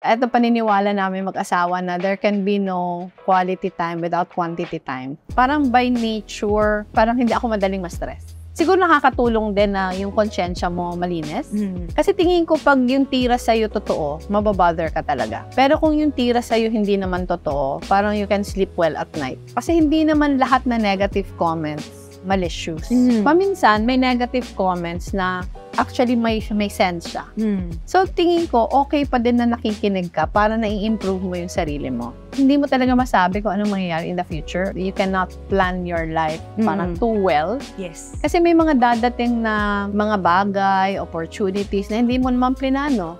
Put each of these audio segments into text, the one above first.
Ito paniniwala namin mag-asawa na there can be no quality time without quantity time. Parang by nature, parang hindi ako madaling ma-stress. Siguro nakakatulong din na yung konsyensya mo malinis. Kasi tingin ko pag yung tira sa'yo totoo, mababother ka talaga. Pero kung yung tira sa'yo hindi naman totoo, parang you can sleep well at night. Kasi hindi naman lahat na negative comments malicious. Paminsan, may negative comments na actually may sense siya. So, tingin ko, okay pa din na nakikinig ka para na-i-improve mo yung sarili mo. Hindi mo talaga masabi kung anong mangyayari in the future. You cannot plan your life parang too well. Yes. Kasi may mga dadating na mga bagay, opportunities na hindi mo naman plinano.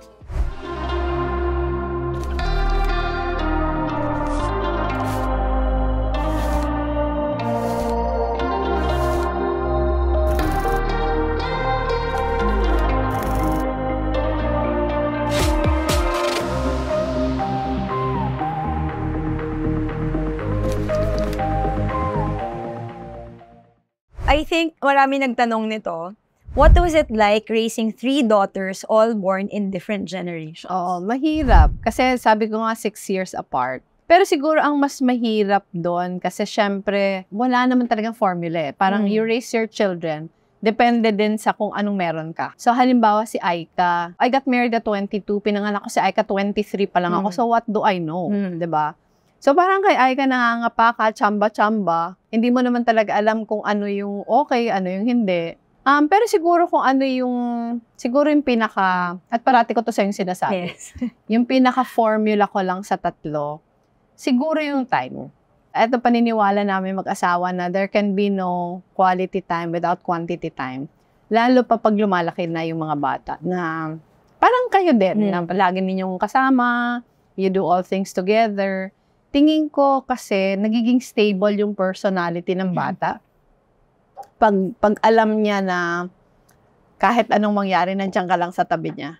I think marami nagtanong nito, what was it like raising 3 daughters all born in different generations? Oo, mahirap. Kasi sabi ko nga 6 years apart. Pero siguro ang mas mahirap doon kasi syempre wala naman talagang formula eh. Parang you raise your children, depende din sa kung anong meron ka. So halimbawa si Aika, I got married at 22, pinanganak ko si Aika 23 pa lang ako. So what do I know? 'Di ba? So parang kay Aika nangangapa ka, tsamba-tsamba, hindi mo naman talaga alam kung ano yung okay, ano yung hindi. Pero siguro kung ano siguro yung pinaka, at parati ko to sa yung sinasabi, yung pinaka-formula ko lang sa tatlo, siguro yung time. Ito paniniwala namin mag-asawa na there can be no quality time without quantity time. Lalo pa pag lumalaki na yung mga bata na parang kayo din, na palagi ninyong kasama, you do all things together. Tingin ko kasi nagiging stable yung personality ng bata. Pag alam niya na kahit anong mangyari, nandiyan ka lang sa tabi niya.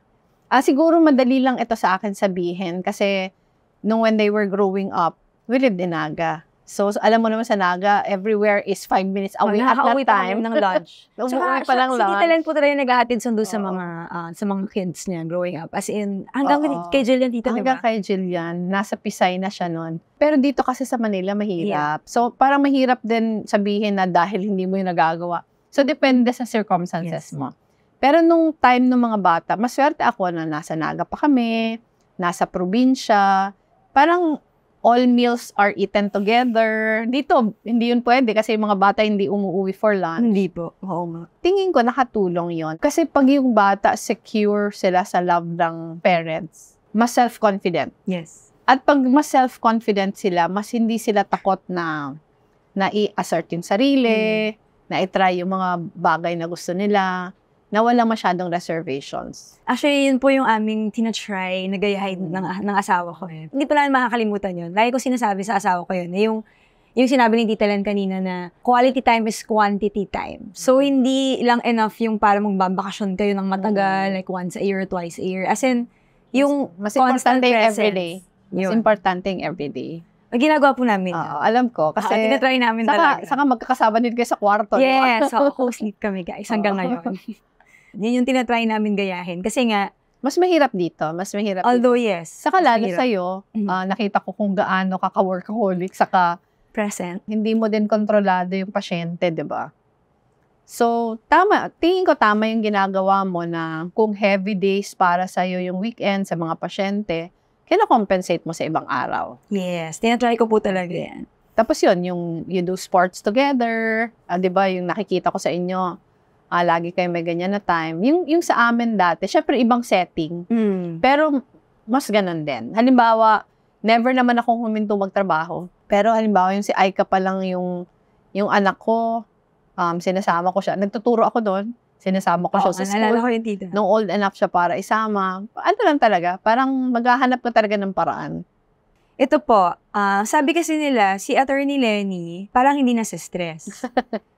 Siguro madali lang ito sa akin sabihin kasi when they were growing up, we lived in Naga. So alam mo naman sa Naga, everywhere is 5 minutes away at that time. Ng lunch. Umuwi pa lang lunch. Si Tita Len po talaga naghahatid sundo sa mga kids niya growing up. As in, hanggang kay Jillian dito, hanggang kay Jillian, nasa Pisay na siya noon. Pero dito kasi sa Manila, mahirap. So parang mahirap din sabihin na dahil hindi mo yung nagagawa. So depende sa circumstances mo. Pero nung time ng mga bata, maswerte ako na nasa Naga pa kami, nasa probinsya, parang all meals are eaten together. Dito, hindi yun pwede kasi yung mga bata hindi umuwi for lunch. Hindi po. Oo nga. Tingin ko nakatulong yon. Kasi pag yung bata secure sila sa love ng parents, mas self-confident. Yes. At pag mas self-confident sila, mas hindi sila takot na i-assert yung sarili, na i-try yung mga bagay na gusto nila, na wala masyadong reservations. Actually, yun po yung aming tinatry na gayahin ng asawa ko. Hindi pa namin makakalimutan yun. Lagi ko sinasabi sa asawa ko yun. Yung sinabi ni Tita Len kanina na quality time is quantity time. So, hindi lang enough yung para magbabakasyon kayo ng matagal, like once a year, twice a year. As in, yung mas importante yung everyday. Mas importante yung everyday. Ginagawa po namin. Alam ko. Kasi tinatry namin talaga. Saka magkakasama din kayo sa kwarto. Yes. So, co-sleep kami guys hanggang ngayon. Yun yung tinatry namin gayahin. Kasi nga, mas mahirap dito. Mas mahirap although dito. yes. Saka lalo sa'yo, nakita ko kung gaano kaka-workaholic, saka present. Hindi mo din kontrolado yung pasyente, di ba? So, tama. Tingin ko tama yung ginagawa mo na kung heavy days para sa'yo yung weekend sa mga pasyente, kina-compensate mo sa ibang araw. Yes. Tinatry ko po talaga yan. Tapos yun, yung you do sports together, di ba, yung nakikita ko sa inyo, lagi kayo may ganyan na time. Yung sa amin dati, syempre ibang setting. Pero mas ganun din. Halimbawa, never naman akong huminto magtrabaho. Pero halimbawa, yung si Aika pa lang yung anak ko, sinasama ko siya. Nagtuturo ako doon. Sinasama ko siya sa school. Nalala ko yung tita. Nung old enough siya para isama. Ano lang talaga, parang maghahanap ka talaga ng paraan. Ito po, sabi kasi nila, si Attorney Lenny, parang hindi nasa-stress.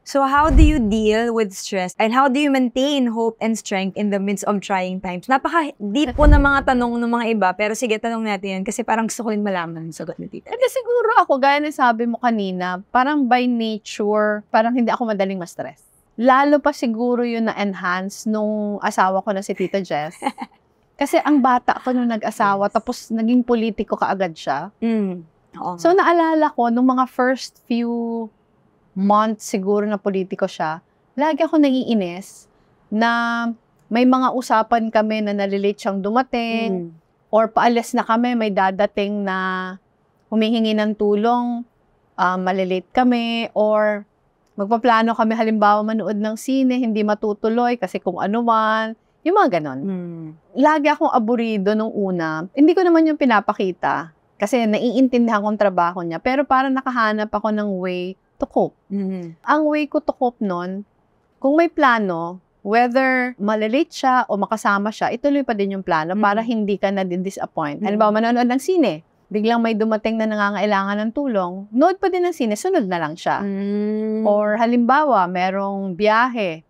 So how do you deal with stress? And how do you maintain hope and strength in the midst of trying times? Napaka-deep po ng mga tanong ng mga iba, pero sige, tanong natin yan kasi parang gusto ko rin malaman ang sagot ni Tita. Kasi siguro ako, gaya na sabi mo kanina, parang by nature, parang hindi ako madaling ma-stress. Lalo pa siguro yun na-enhance nung asawa ko na si Tita Jess. Kasi ang bata ko nung nag-asawa, tapos naging politiko kaagad siya. Oo. So, naalala ko, nung mga first few months siguro na politiko siya, lagi ako naiinis na may mga usapan kami na nalilate siyang dumating, or paalis na kami, may dadating na humihingi ng tulong, malilate kami, or magpaplano kami halimbawa manood ng sine, hindi matutuloy kasi kung ano man, yung mga ganon. Lagi akong aburido nung una. Hindi ko naman yung pinapakita kasi naiintindihan kong trabaho niya, pero parang nakahanap ako ng way to cope. Ang way ko to cope nun, kung may plano, whether malilate siya o makasama siya, ituloy pa din yung plano para hindi ka na din-disappoint. Halimbawa, manonood ng sine, biglang may dumating na nangangailangan ng tulong, nood pa din ng sine, sunod na lang siya. Or halimbawa, merong biyahe.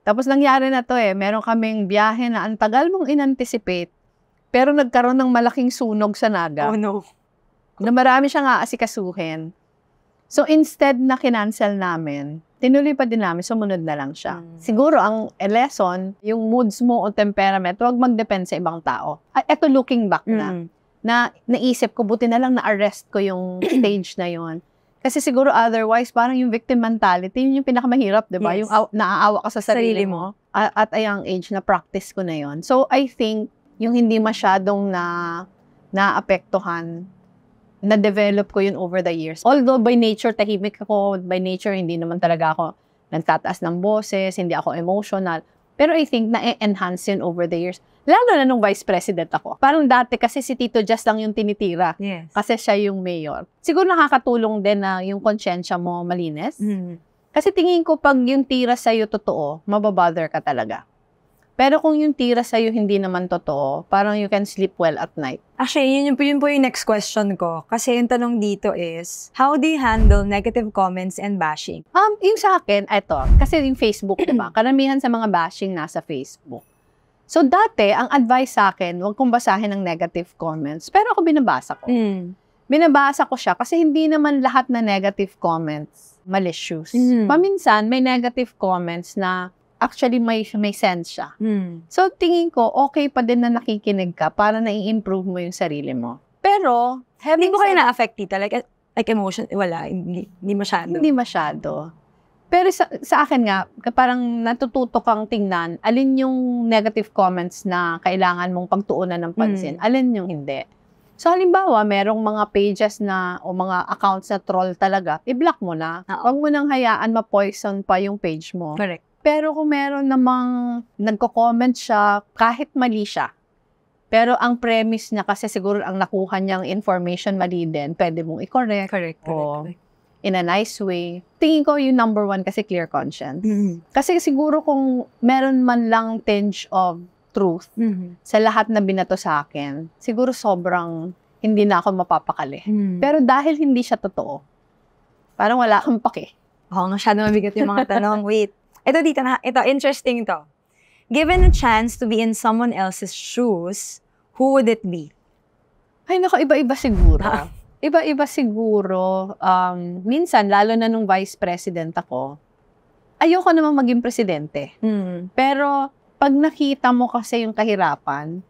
Tapos nangyari na to meron kaming biyahe na ang tagal mong in-anticipate, pero nagkaroon ng malaking sunog sa Naga. Oh no. Na marami siyang aasikasuhin. So instead na kinancel namin, tinuloy pa din namin, sumunod na lang siya. Siguro ang lesson, yung moods mo o temperament, huwag mag-depend sa ibang tao. Eto looking back na naisip ko, buti na lang na-arrest ko yung stage na yon. Kasi siguro otherwise, parang yung victim mentality, yun yung pinakamahirap, di ba? Yes. Yung naaawa ka sa sarili mo. At a young age, na-practice ko na yon. So, I think, yung hindi masyadong naapektuhan, na-develop ko yun over the years. Although by nature, tahimik ako, by nature, hindi naman talaga ako nagtataas ng boses, hindi ako emotional. Pero I think, na-enhance yun over the years. Lalo na nung vice president ako. Parang dati kasi si Tito Just lang yung tinitira. Yes. Kasi siya yung mayor. Siguro nakakatulong din na yung konsyensya mo malinis. Kasi tingin ko pag yung tira sa'yo totoo, mababother ka talaga. Pero kung yung tira sa'yo hindi naman totoo, parang you can sleep well at night. Actually, yun po yung next question ko. Kasi yung tanong dito is, how do you handle negative comments and bashing? Yung sa akin, eto, kasi yung Facebook, diba? Karamihan sa mga bashing nasa Facebook. So, dati, ang advice sa akin, huwag kong basahin ng negative comments. Pero ako binabasa ko. Binabasa ko siya kasi hindi naman lahat na negative comments malicious. Paminsan, may negative comments na actually may sense siya. So, tingin ko, okay pa din na nakikinig ka para na-i-improve mo yung sarili mo. Pero, Hindi mo kayo na-affect, tita? Like emotion, wala, hindi masyado. Hindi masyado. Pero sa akin nga, parang natututo kang tingnan, alin yung negative comments na kailangan mong pagtuunan ng pansin, alin yung hindi. So, halimbawa, merong mga pages na, o mga accounts na troll talaga, i-block mo na. Huwag mo nang hayaan ma-poison pa yung page mo. Correct. Pero kung meron namang nagko-comment siya, kahit mali siya, pero ang premise niya kasi siguro ang nakuha niyang information mali din, pwede mong i-correct. Correct. In a nice way. Tingin ko yung number one kasi clear conscience. Kasi siguro kung meron man lang tinge of truth sa lahat na binato sa akin, siguro sobrang hindi na ako mapapakali. Pero dahil hindi siya totoo, parang wala kang pake. Masyado mabigat yung mga tanong. Wait. Ito dito, interesting to. Given a chance to be in someone else's shoes, who would it be? Ay, naku, iba-iba siguro. Iba-iba siguro. Minsan, lalo na nung vice president ako, ayoko naman maging presidente. Pero, pag nakita mo kasi yung kahirapan,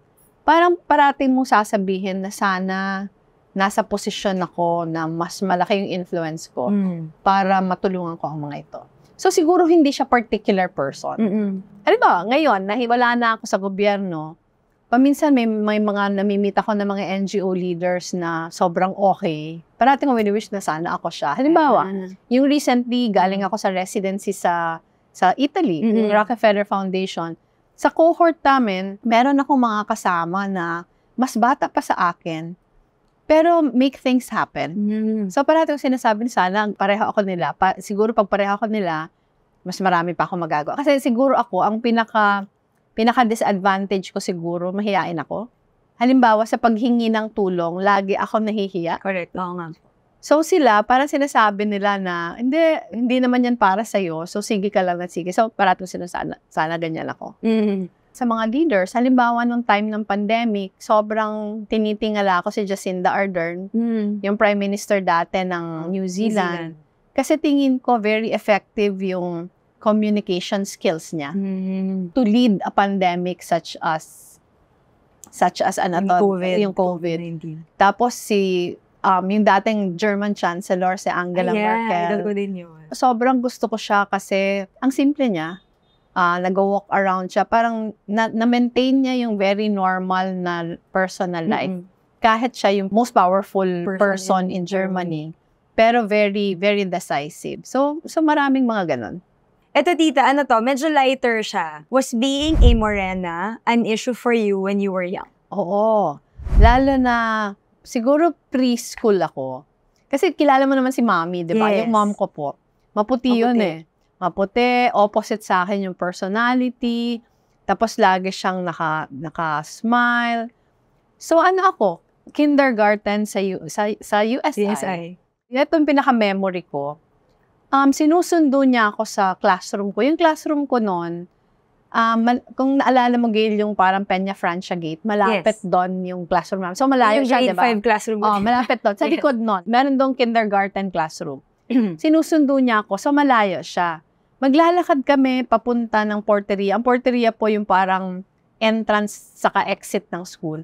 parang parating mo sasabihin na sana nasa posisyon ako na mas malaki yung influence ko para matulungan ko ang mga ito. So, siguro hindi siya particular person. Ano ba, ngayon, nahiwala na ako sa gobyerno, paminsan may mga namimit ako ng mga NGO leaders na sobrang okay. Parating ko wini-wish na sana ako siya. Halimbawa, yung recently, galing ako sa residency sa Italy, yung Rockefeller Foundation. Sa cohort namin, meron akong mga kasama na mas bata pa sa akin, pero make things happen. So parating ko sinasabi sana, pareho ako nila. Siguro pag pareho ako nila, mas marami pa ako magagawa. Kasi siguro ako, ang pinaka-disadvantage ko siguro, mahihain ako. Halimbawa, sa paghingi ng tulong, lagi ako nahihiya. Correct. Oo nga. So sila, parang sinasabi nila na, hindi naman yan para sa'yo, so sige ka lang at sige. So parating sinasabi, sana ganyan ako. Sa mga leaders, halimbawa nung time ng pandemic, sobrang tinitingala ako si Jacinda Ardern, yung Prime Minister dati ng New Zealand. Kasi tingin ko very effective yung communication skills niya to lead a pandemic such as such as yung COVID. Tapos yung dating German Chancellor, si Angela Merkel. Idol ko din yun. Sobrang gusto ko siya kasi ang simple niya. Nag-walk around siya. Parang na-maintain niya yung very normal na personal life. Kahit siya yung most powerful person in Germany. Pero very, very decisive. So maraming mga ganon. Eto tita, medyo lighter siya. Was being a morena an issue for you when you were young? Oo. Lalo na, siguro preschool ako. Kasi kilala mo naman si Mommy, di ba? Yes. Yung mom ko po. Maputi yun eh. Maputi, opposite sa akin yung personality. Tapos lagi siyang naka-smile. So ako, kindergarten sa USI. Ito yung pinaka-memory ko. Sinusundo niya ako sa classroom ko. Yung classroom ko noon, kung naalala mo, Gail, yung parang Peña Francia Gate, malapit doon yung classroom namin. So, malayo siya, diba? Yung grade 5 classroom. Malapit doon. Sa likod noon, meron doon kindergarten classroom. Sinusundo niya ako, so malayo siya. Maglalakad kami papunta ng porteria. Ang porteria po yung parang entrance saka exit ng school.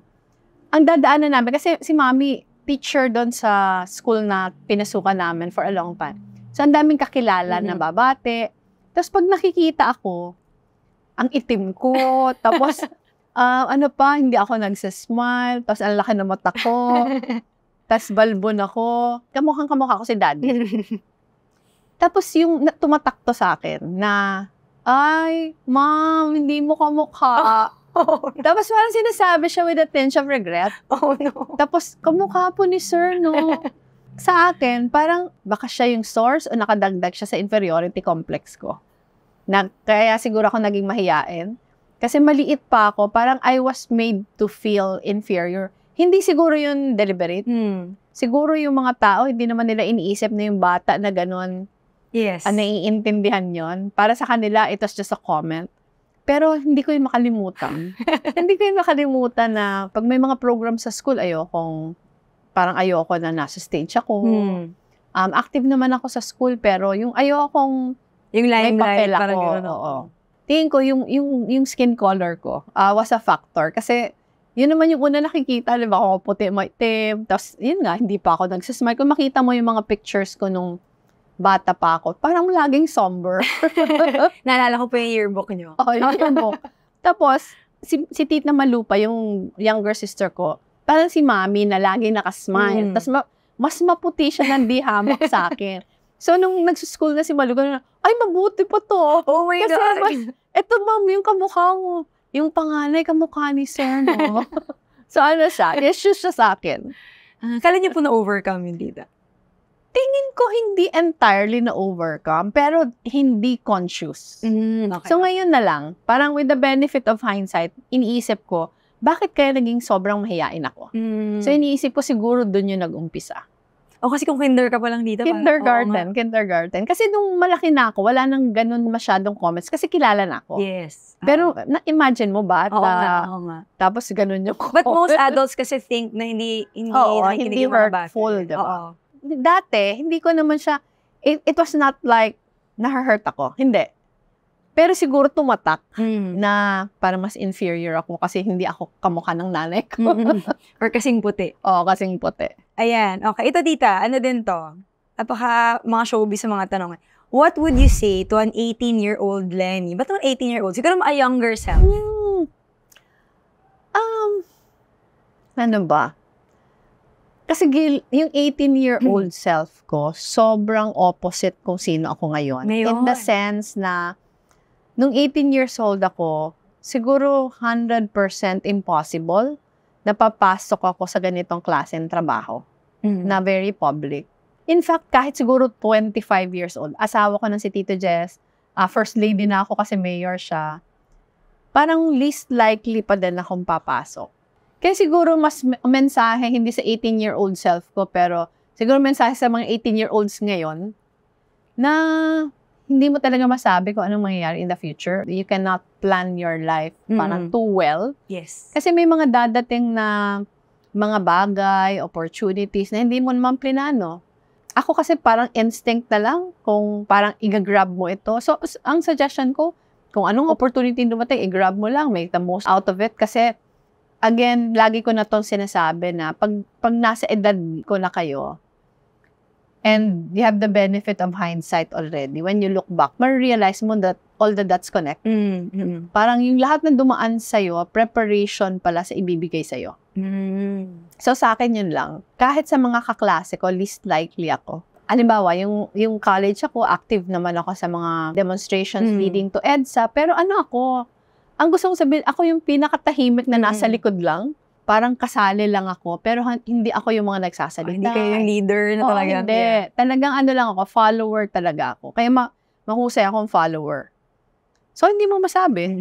Ang dadaanan namin, kasi si Mommy, teacher doon sa school na pinasukan namin for a long time. So, ang daming kakilala na babate. Tapos, pag nakikita ako, ang itim ko. Tapos, hindi ako nagsasmile. Tapos, ang laki ng mata ko. Tapos, balbon ako. Kamukha ko si Daddy. Tapos, yung tumatakto sa akin na, ay, Ma'am, hindi mo kamukha. Tapos, parang sinasabi siya with a tinge of regret. Oh, no. Tapos, kamukha po ni Sir, no? Sa akin, parang baka siya yung source o nakadagdag siya sa inferiority complex ko. Kaya siguro ako naging mahiyain. Kasi maliit pa ako, parang I was made to feel inferior. Hindi siguro yun deliberate. Siguro yung mga tao, hindi naman nila iniisip na yung bata na ganun. Yes. Naiintindihan yon. Para sa kanila, it was just a comment. Pero hindi ko yung makalimutan. Hindi ko yung makalimutan na pag may mga program sa school, ayoko na nasa stage ako. Active naman ako sa school, pero yung ayokong may papel ako. Tingin ko, yung skin color ko was a factor. Kasi, yun naman yung una nakikita, diba, ako puti, maitim. Tapos, yun nga, hindi pa ako nagsasmile. Kung makita mo yung mga pictures ko nung bata pa ako, parang laging somber. Naalala ko po yung yearbook nyo. Yung yearbook. Tapos, si Tita Malupa, yung younger sister ko, parang si Mommy na lagi nakasmile. Tapos mas maputi siya ng di hamak sa akin. So, nung nagsuschool na si Malu, ay, mabuti pa to. Oh my God. Eto, Ma'am, yung kamukha mo. Yung panganay, kamukha ni Sir, no? So, siya? Issue siya sa akin. Kala niyo po na-overcome yung tita? Tingin ko hindi entirely na-overcome, pero hindi conscious. Okay. So, ngayon na lang, parang with the benefit of hindsight, iniisip ko, bakit kaya naging sobrang mahiyain ako? So, iniisip ko siguro dun yung nag-umpisa. Kasi kung kinder ka pa lang dito. Kindergarten. Kasi nung malaki na ako, wala nang ganun masyadong comments kasi kilala na ako. Yes. Pero, na-imagine mo ba? Oo nga. Tapos ganun yung But most adults kasi think na hindi hurtful, diba? Dati, hindi ko naman siya, it was not like, na-hurt ako. Hindi. Pero siguro tumatak na parang mas inferior ako kasi hindi ako kamukha ng nanay ko. Or kasing puti. Oo, kasing puti. Ayan. Okay. Ito, tita. Ano din to? Napaka mga showbiz sa mga tanong. What would you say to an 18-year-old Lenny? Ba't naman 18-year-old? Siguro a younger self. Ano ba? Kasi yung 18-year-old self ko, sobrang opposite kung sino ako ngayon. In the sense na, nung 18 years old ako, siguro 100% impossible na papasok ako sa ganitong klaseng trabaho na very public. In fact, kahit siguro 25 years old, asawa ko ng si Tito Jess, first lady na ako kasi mayor siya, parang least likely pa din akong papasok. Kaya siguro mas mensahe, hindi sa 18-year-old self ko, pero siguro mensahe sa mga 18-year-olds ngayon, na hindi mo talaga masabi kung anong mangyayari in the future. You cannot plan your life parang too well. Yes. Kasi may mga dadating na mga bagay, opportunities na hindi mo naman plinano. Ako kasi parang instinct na lang kung parang i-grab mo ito. So, ang suggestion ko, kung anong opportunity dumating, i-grab mo lang, make the most out of it. Kasi again, lagi ko na itong sinasabi na pag nasa edad ko na kayo, and you have the benefit of hindsight already, when you look back, ma-realize mo that all the dots connect. Parang yung lahat na dumaan sa'yo, preparation pala sa ibibigay sa'yo. So, sa akin yun lang. Kahit sa mga kaklase ko, least likely ako. Halimbawa, yung college ako, active naman ako sa mga demonstrations leading to EDSA. Pero ano ako, ang gusto kong sabihin, ako yung pinakatahimik na nasa likod lang. Parang kasali lang ako, pero hindi ako yung mga nagsasalita. Hindi kayo yung leader na talaga. Hindi. Talagang ano lang ako, follower talaga ako. Kaya mahusay akong follower. So, hindi mo masabi.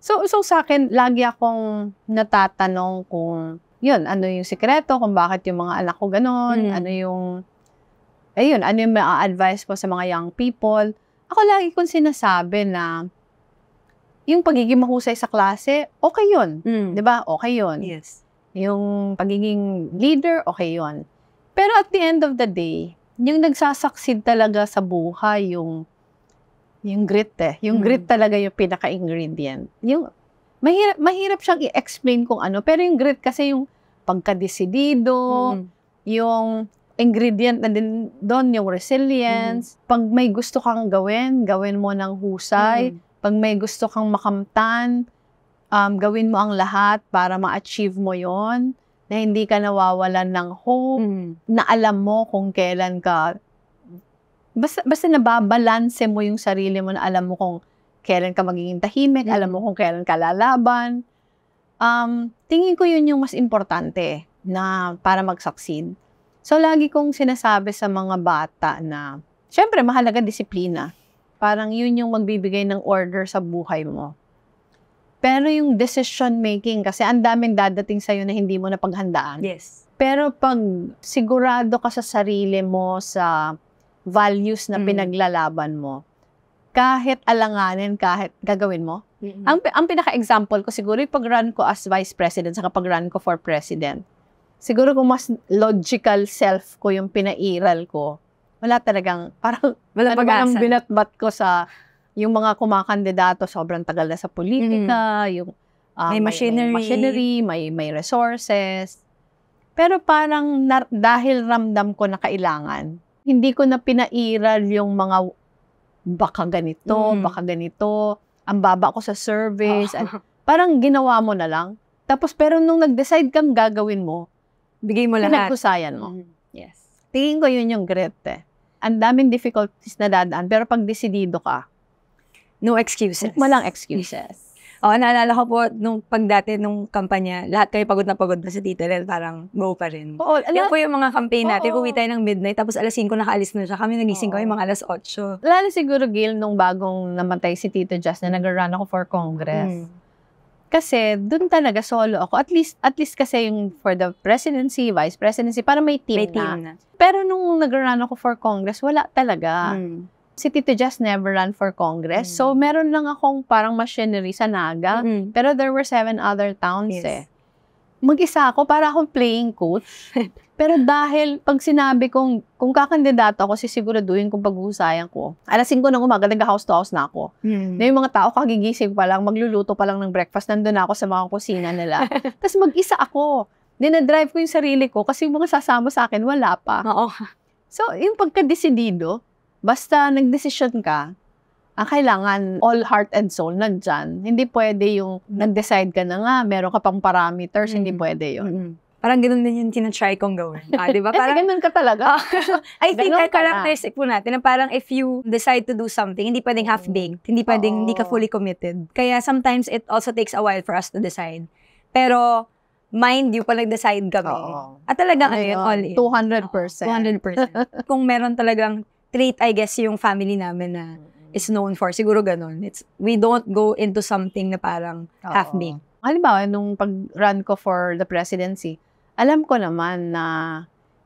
So sa akin, lagi akong natatanong kung, yun, ano yung sikreto, kung bakit yung mga anak ko ganon, ano yung ma-advise ko sa mga young people. Ako lagi kong sinasabi na, yung pagiging mahusay sa klase, okay yun. 'Di ba? Okay yun. Yes. Yung pagiging leader, okay yun. Pero at the end of the day, yung nagsasucceed talaga sa buhay, yung grit Yung grit talaga yung pinaka-ingredient. Yung, mahirap siyang i-explain kung ano, pero yung grit kasi yung pagkadesidido, yung ingredient na din doon, yung resilience. Pag may gusto kang gawin mo ng husay. Pag may gusto kang makamtan, gawin mo ang lahat para ma-achieve mo yon, na hindi ka nawawalan ng hope, na alam mo kung kailan ka, basta nababalanse mo yung sarili mo, na alam mo kung kailan ka magiging tahimik, alam mo kung kailan ka lalaban. Tingin ko yun yung mas importante na para mag-succeed. So, lagi kong sinasabi sa mga bata na, syempre, mahalaga disiplina. Parang yun yung magbibigay ng order sa buhay mo. Pero yung decision making, kasi ang daming dadating sa'yo na hindi mo napaghandaan. Yes. Pero pag sigurado ka sa sarili mo, sa values na pinaglalaban mo, kahit alanganin, kahit gagawin mo. Ang pinaka-example ko siguro, yung pag-run ko as vice president, sa pag-run ko for president, siguro kung mas logical self ko yung pinairal ko, wala talagang, parang ang binatbat ko sa yung mga kumakandidato, sobrang tagal na sa politika, yung may machinery, may resources. Pero parang dahil ramdam ko na kailangan, hindi ko na pinairal yung mga baka ganito, ang baba ko sa service. Parang ginawa mo na lang. Tapos pero nung nag-decide kang gagawin mo, bigay mo lahat. Pinaghusayan mo. Yes. Tingin ko yun yung grit Ang daming difficulties na dadaan, pero pag desidido ka, no excuses. Walang excuses. Naalala ko po, nung pagdati nung kampanya, lahat kayo pagod na sa Tita Lel, parang go pa rin. Yan po yung mga campaign natin, uwi tayo ng midnight, tapos alas 5 nakaalis na siya. Kami nagising kami mga alas 8. Lalo siguro, Gil, nung bagong namatay si Tito Jazz na nag-run ako for Congress. Kasi doon talaga solo ako. At least kasi yung for the presidency, vice presidency, para may team na. Pero nung nag-run ako for Congress, wala talaga. Si Tito Jazz never ran for Congress. So, meron lang akong parang machinery sa Naga. Pero there were 7 other towns Mag-isa ako, para akong playing coach. Pero dahil pag sinabi kong, kung kakandidato ako, sisiguraduhin kung paghuhusayan ko. Alas 5 ng umaga, nag-house to house na ako. Na yung mga tao, kagigising pa lang, magluluto pa lang ng breakfast, nandun ako sa mga kusina nila. Tapos mag-isa ako. Dinadrive ko yung sarili ko kasi yung mga sasama sa akin, wala pa. So, yung pagka-desidido, basta nagdesisyon ka, ang kailangan all heart and soul nandyan. Hindi pwede yung nag-decide ka na nga, meron ka pang parameters, hindi pwede yun. Parang ganun din yung tinatry kong gawin. Diba? Parang ganun ka talaga. I think characteristic po natin na parang if you decide to do something, hindi pwedeng half-baked, hindi pwedeng hindi ka fully committed. Kaya sometimes it also takes a while for us to decide. Pero mind you, pag nag-decide kami. At talagang all in. 200%. 200%. Kung meron talagang trait, I guess, yung family namin na is known for. Siguro ganun. We don't go into something na parang half-baked. Halimbawa, nung pag-run ko for the presidency, alam ko naman na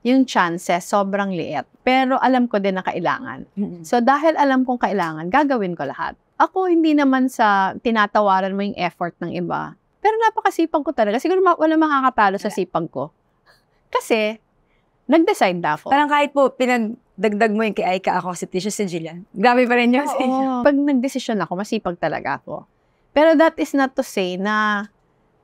yung chances sobrang liit. Pero alam ko din na kailangan. So, dahil alam kong kailangan, gagawin ko lahat. Ako, hindi naman sa tinatawaran mo yung effort ng iba. Pero napakasipag ko talaga. Siguro wala makakatalo sa sipag ko. Kasi, nag-decide na ako. Parang kahit po, pinagdagdag mo yung kay Aika, ako, si Tisha, si Jillian. Grabe pa rin yun. Pag nag-desisyon ako, masipag talaga ako. Pero that is not to say na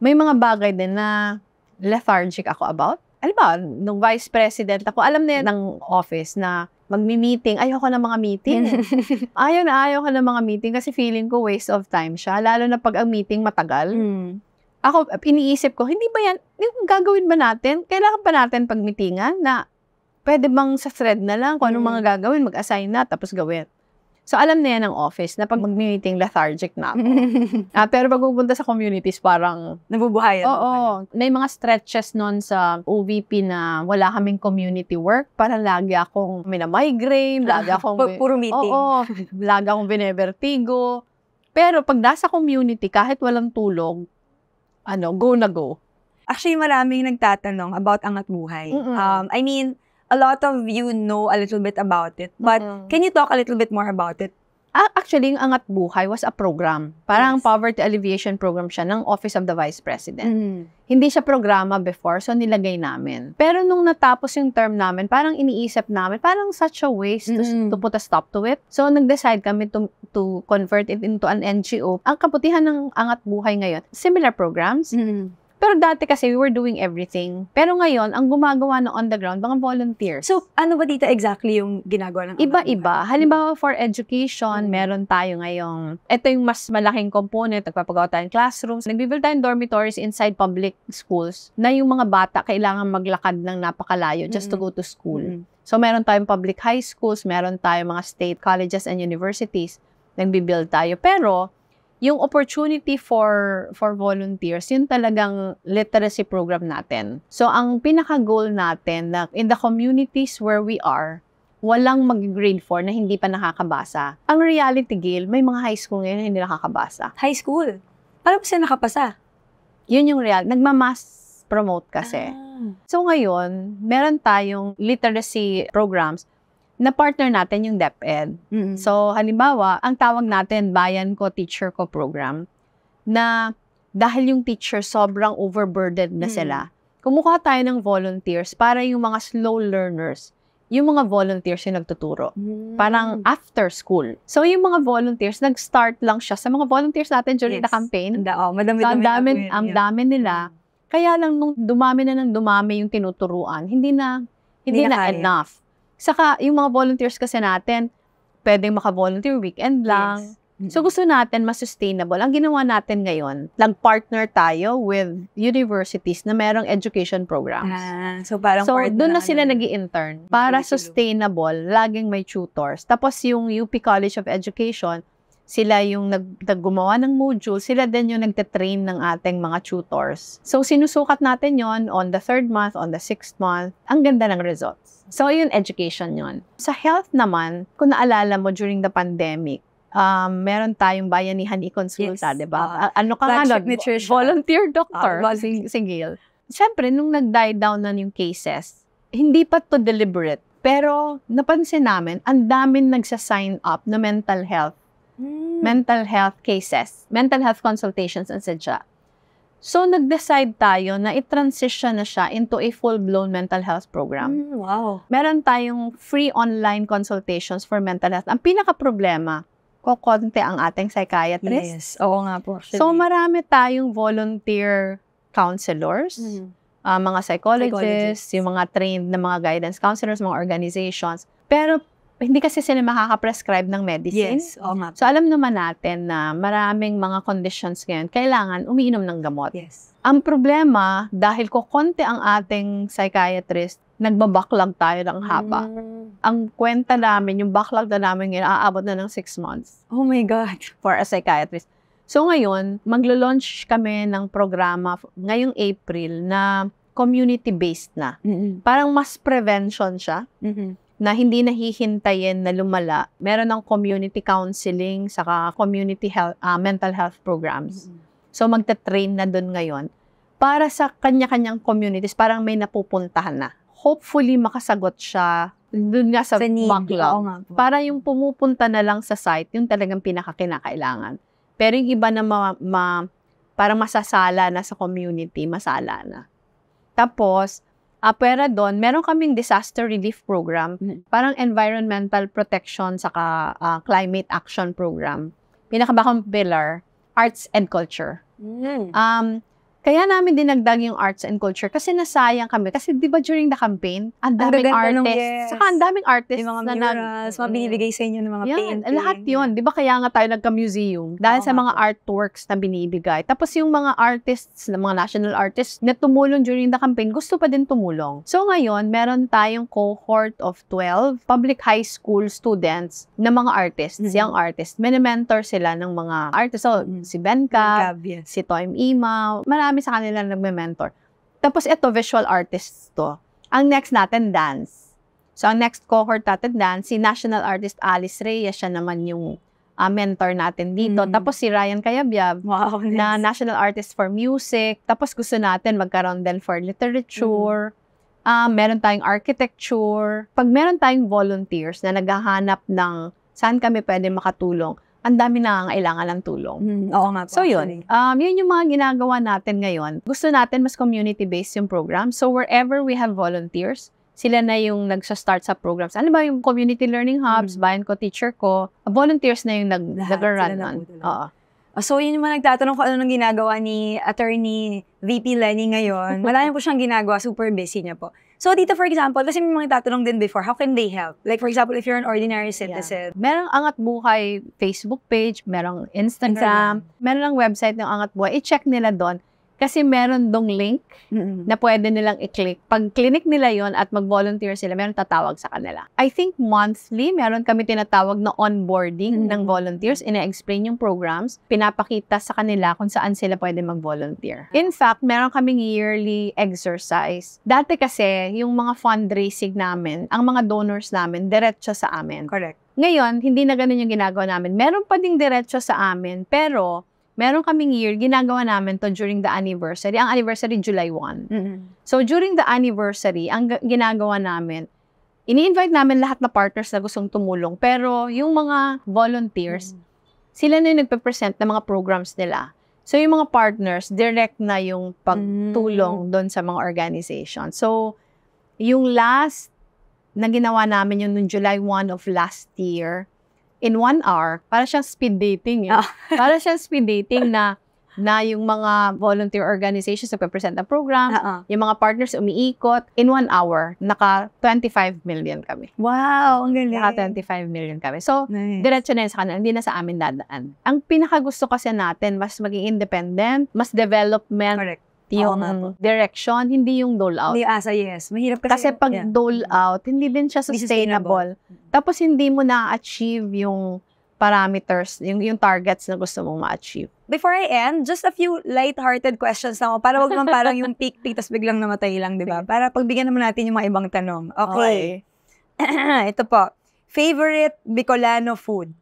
may mga bagay din na lethargic ako about. Alam ba, nung vice president ako, alam na ng office na magmi-meeting, ayoko na mga meeting. Ayaw ko na mga meeting kasi feeling ko waste of time siya. Lalo na pag ang meeting matagal. Ako, iniisip ko, hindi ba yan, gagawin ba natin? Kailangan pa natin pag-meetingan na pwede bang sa thread na lang kung anong mga gagawin, mag-assign na, tapos gawin. So, alam na yan ng office na pag mag-meeting, lethargic na ako. Pero pag pupunta sa communities, parang Nabubuhayan. Oo. May mga stretches nun sa OVP na wala kaming community work. Parang lagi akong minamigraine, lagi akong... Puro meeting. Oo. Lagi akong binevertigo. Pero pag nasa community, kahit walang tulog, go na go. Actually, maraming nagtatanong about Angat Buhay. I mean, a lot of you know a little bit about it. But can you talk a little bit more about it? Actually, yung Angat Buhay was a program. Parang poverty alleviation program siya ng Office of the Vice President. Hindi siya programa before, so nilagay namin. Pero nung natapos yung term namin, parang iniisip namin, parang such a waste to put a stop to it. So, nag-decide kami to convert it into an NGO. Ang kabutihan ng Angat Buhay ngayon, similar programs. Pero dati kasi we were doing everything. Pero ngayon, ang gumagawa na on the ground, mga volunteers. So, ano ba dito exactly yung ginagawa ng Iba-iba. Halimbawa, for education, meron tayo ngayong, ito yung mas malaking component, nagpapagawa tayong classrooms, nagbibuild tayong dormitories inside public schools na yung mga bata kailangan maglakad ng napakalayo just to go to school. So, meron tayong public high schools, meron tayong mga state colleges and universities, nagbibuild tayo. Pero, yung opportunity for volunteers, yun talagang literacy program natin. So, ang pinaka-goal natin na in the communities where we are, walang mag-grade 4 na hindi pa nakakabasa. Ang reality, Gail, may mga high school ngayon na hindi nakakabasa. High school? Paano ba sila nakapasa? Yun yung real. Nagmamass promote kasi. So, ngayon, meron tayong literacy programs na partner natin yung DepEd. So, halimbawa, ang tawag natin, Bayan Ko, Teacher Ko program, na dahil yung teacher sobrang overburdened na sila, kumukuha tayo ng volunteers para yung mga slow learners, yung mga volunteers yung nagtuturo. Parang after school. So, yung mga volunteers, nag-start lang siya sa mga volunteers natin during the campaign. Ang dami nila. Kaya lang, nung dumami yung tinuturuan, hindi na enough. Saka, yung mga volunteers kasi natin, pwedeng maka-volunteer weekend lang. So, gusto natin mas-sustainable. Ang ginawa natin ngayon, nag-partner tayo with universities na merong education programs. So, doon na sila nag-i-intern. Para sustainable, laging may tutors. Tapos, yung UP College of Education, sila yung naggumawa ng module, sila din yung nagte-train ng ating mga tutors. So, sinusukat natin yon on the 3rd month, on the 6th month. Ang ganda ng results. So, yun, education yon. Sa health naman, kung naalala mo during the pandemic, meron tayong Bayanihan i-consulta, diba? Ano ka nga, volunteer doctor, si Gail. Siyempre, nung nag-die down na yung cases, hindi pa to deliberate. Pero, napansin namin, ang daming nagsa-sign up na mental health cases, mental health consultations and sadya. So, nag-decide tayo na i-transition na siya into a full-blown mental health program. Wow. Meron tayong free online consultations for mental health. Ang pinaka-problema, kukonti ang ating psychiatrist. Yes, oo nga po. So, marami tayong volunteer counselors, mga psychologists, yung mga trained na mga guidance counselors, mga organizations. Pero, hindi kasi sila makaka-prescribe ng medicine. Yes, oo nga. So, alam naman natin na maraming mga conditions ngayon, kailangan umiinom ng gamot. Yes. Ang problema, dahil kukonti ang ating psychiatrist, nagbabacklog tayo ng haba. Ang kwenta namin, yung backlog na namin ngayon, aabot na ng 6 months. Oh my God. For a psychiatrist. So ngayon, maglo-launch kami ng programa ngayong April na community-based na. Parang mas prevention siya. Na hindi nahihintayin na lumala. Meron ng community counseling, saka community health, mental health programs. So, magta-train na doon ngayon para sa kanya-kanyang communities, parang may napupuntahan na. Hopefully, makasagot siya doon nga sa backlog. Para yung pumupunta na lang sa site, yung talagang pinakakinakailangan. Pero yung iba na parang masasala na sa community, masala na. Tapos, pwera doon, meron kaming disaster relief program, parang environmental protection saka climate action program. Pinakabakang pillar, arts and culture. Kaya namin dinagdag yung arts and culture kasi nasayang kami. Kasi di ba during the campaign, ang daming artists. Saka ang daming artists yung mga murals, mga binibigay sa inyo ng mga painting. Lahat yun. Di ba kaya nga tayo nagka-museum? Dahil sa mga artworks na binibigay. Tapos yung mga artists, mga national artists na tumulong during the campaign, gusto pa din tumulong. So ngayon, meron tayong cohort of 12 public high school students na mga artists, young artists. Mini-mentor sila ng mga artists. So, si Ben Cab, si Toym Ima, marami sa kanila nagme-mentor. Tapos ito, visual artists to. Ang next natin, dance. So, ang next cohort natin, dance, si national artist Alice Reyes, siya naman yung mentor natin dito. Tapos si Ryan Cayabyab, na national artist for music. Tapos gusto natin magkaroon din for literature. Meron tayong architecture. Pag meron tayong volunteers na naghahanap ng saan kami pwede makatulong, ang dami nangangailangan ng tulong. Oo nga po. So yun, yun yung mga ginagawa natin ngayon. Gusto natin mas community-based yung program. So wherever we have volunteers, sila na yung nagsa-start sa programs. Ano ba yung community learning hubs, bayan ko, teacher ko, volunteers na yung nag-run nun. So, yun yung mga nagtatanong kung ano nang ginagawa ni Attorney VP Lenny ngayon. Marami po siyang ginagawa, super busy niya po. So, dito for example, kasi may mga nagtatanong din before, how can they help? Like for example, if you're an ordinary citizen. Merong Angat Buhay Facebook page, merong Instagram, meron ng website ng Angat Buhay. I-check nila doon. Kasi meron dong link na pwede nilang i-click. Pag clinic nila yon at mag-volunteer sila, meron tatawag sa kanila. I think monthly, meron kami tinatawag na onboarding ng volunteers. Ina-explain yung programs. Pinapakita sa kanila kung saan sila pwede mag-volunteer. In fact, meron kaming yearly exercise. Dati kasi, yung mga fundraising namin, ang mga donors namin, diretso sa amin. Correct. Ngayon, hindi na ganun yung ginagawa namin. Meron pa ding diretso sa amin, pero meron kaming year, ginagawa namin to during the anniversary. Ang anniversary, July 1. So, during the anniversary, ang ginagawa namin, ini-invite namin lahat na partners na gustong tumulong. Pero, yung mga volunteers, sila na yung nagpe-present ng mga programs nila. So, yung mga partners, direct na yung pagtulong doon sa mga organization. So, yung last na ginawa namin yung July 1 of last year, in 1 hour, para siyang speed dating. Para siyang speed dating na yung mga volunteer organizations na present ng program, yung mga partners umiikot. In 1 hour, naka 25 million kami. Wow, ang galing. Naka 25 million kami. So, diretso na yun sa kanila. Hindi na sa amin dadaan. Ang pinakagusto kasi natin, mas maging independent, mas development. Correct. Yung direction, hindi yung dole out. Hindi yes. Mahirap kasi pag dole out, hindi din siya sustainable. Tapos hindi mo na-achieve yung parameters, yung targets na gusto mong ma-achieve. Before I end, just a few light-hearted questions na ako. Para wag naman parang yung peak-peak, tas biglang namatay lang, di ba? Para pagbigyan naman natin yung mga ibang tanong. Okay. Ito po. Favorite Bicolano food?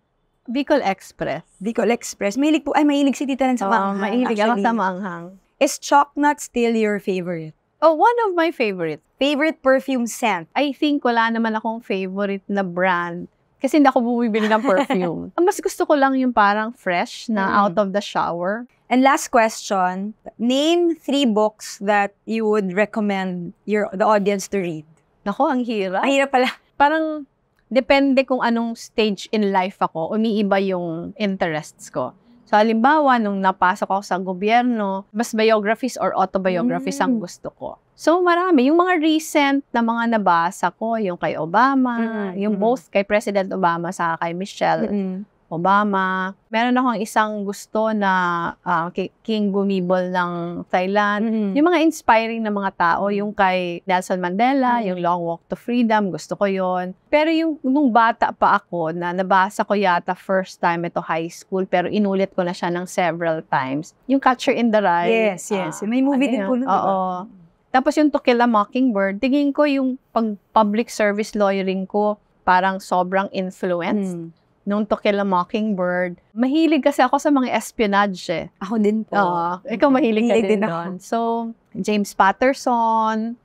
Bicol Express. Bicol Express. Mahilig si Tita Len sa maanghang. Mahilig ako sa maanghang. Is Chocnut still your favorite? Oh, one of my favorites. Favorite perfume scent? I think wala naman akong favorite na brand. Kasi hindi ako bumibili ng perfume. Mas gusto ko lang yung parang fresh na out of the shower. And last question, name 3 books that you would recommend the audience to read. Nako, ang hirap. Ang hirap pala. Parang depende kung anong stage in life ako, umiiba yung interests ko. So, halimbawa, nung napasok ako sa gobyerno, mas biographies or autobiographies ang gusto ko. So, marami. Yung mga recent na mga nabasa ko, yung kay Obama, yung both kay President Obama sa kay Michelle Obama. Meron akong isang gusto na King Bhumibol ng Thailand. Yung mga inspiring na mga tao, yung kay Nelson Mandela, yung Long Walk to Freedom, gusto ko yon. Pero yung nung bata pa ako, na nabasa ko yata first time ito high school, pero inulit ko na siya ng several times. Yung Catcher in the Rye. Yes. May movie din po nun, diba? Tapos yung To Kill a Mockingbird, tingin ko yung public service lawyering ko, parang sobrang influenced. Nung To Kill a Mockingbird. Mahilig kasi ako sa mga espionage eh. Ako din po. Ikaw mahilig ka din doon. So, James Patterson,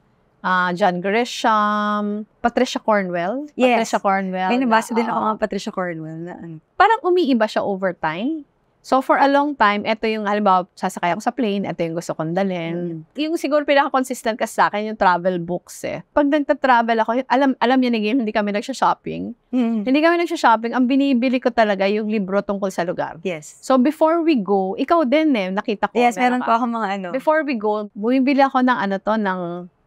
John Grisham, Patricia Cornwell. Yes. Patricia Cornwell. May nabasa din ako mga Patricia Cornwell na ano. Parang umiiba siya over time. So, for a long time, ito yung, halimbawa, sasakay ako sa plane, ito yung gusto kong dalhin. Yung siguro pinaka-consistent kasi sa akin, yung travel books eh. Pag nagta-travel ako, alam niya na game, hindi kami nagsha-shopping. Hindi kami nagsha-shopping. Ang binibili ko talaga yung libro tungkol sa lugar. Yes. So, before we go, ikaw din eh, nakita ko. Yes, meron po ako mga ano. Before we go, bumibili ako ng ng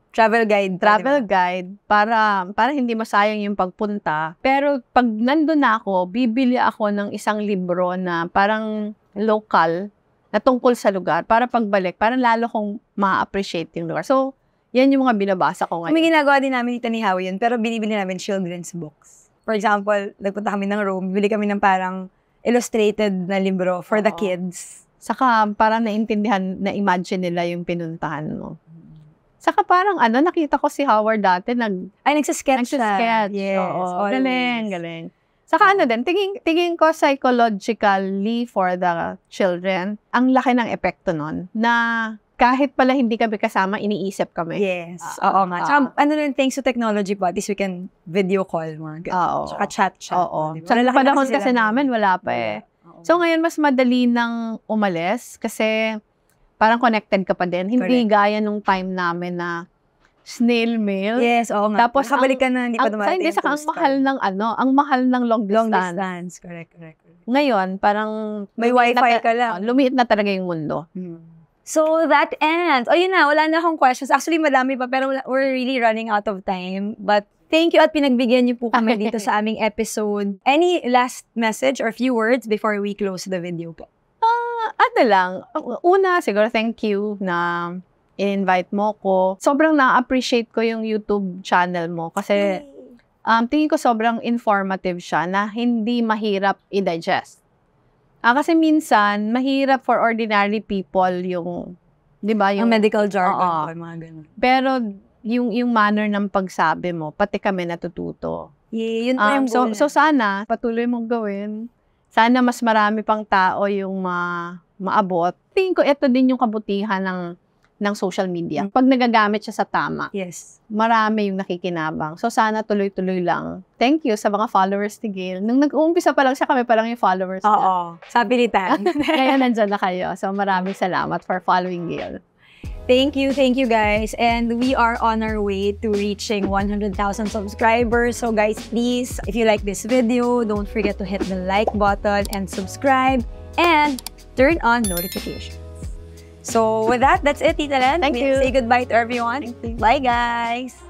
travel guide. Guide para hindi masayang yung pagpunta. Pero pag nandun na ako, bibili ako ng isang libro na parang local na tungkol sa lugar para pagbalik, parang lalo kong ma-appreciate yung lugar. So, yan yung mga binabasa ko ngayon. May ginagawa din namin dito ni Howie yun, pero binibili namin children's books. For example, nagpunta kami ng Rome, bibili kami ng parang illustrated na libro for the kids. Saka parang na-imagine nila yung pinuntahan mo. Saka parang nakita ko si Howard dati nagsasketch siya. Yes. Oo. Galing. Saka din, tingin ko psychologically for the children, ang laki ng epekto nun na kahit pala hindi kami kasama, iniisip kami. Yes. Oo nga. Tsaka thanks to technology po, at least we can video call more. Oo. Tsaka chat. Oo. Sa panahon kasi namin, wala pa eh. So ngayon, mas madali nang umalis kasi parang connected ka pa din. Hindi gaya nung time namin na snail mail. Yes, oo nga. Tapos nakabalik ka na, hindi pa dumating. Hindi, saka ang mahal ng long distance. Long distance, correct. Ngayon, parang may wifi ka lang. Lumiit na talaga yung mundo. So, that ends. Yun na, wala na akong questions. Actually, madami pa, pero we're really running out of time. But thank you at pinagbigyan niyo po kami dito sa aming episode. Any last message or few words before we close the video po? Una, siguro thank you na in-invite mo ko. Sobrang na-appreciate ko yung YouTube channel mo kasi tingin ko sobrang informative siya na hindi mahirap i-digest. Kasi minsan, mahirap for ordinary people yung, di ba? Yung medical jargon, mga ganun. Pero yung manner ng pagsabi mo, pati kami natututo. Yeah, yun pa yung goal. So sana, patuloy mong gawin. Sana mas marami pang tao yung maabot. Tingin ko, ito din yung kabutihan ng social media. Pag nagagamit siya sa tama, yes, marami yung nakikinabang. So, sana tuloy-tuloy lang. Thank you sa mga followers ni Gail. Nung nag-uumpisa pa lang siya, kami pa lang yung followers niya. Oo, sa pilitan. Kaya nandyan na kayo. So, maraming salamat for following Gail. Thank you guys. And we are on our way to reaching 100,000 subscribers. So guys, please, if you like this video, don't forget to hit the like button and subscribe and turn on notifications. So with that, that's it, Tita Len. Thank you. Say goodbye to everyone. Thank you. Bye, guys.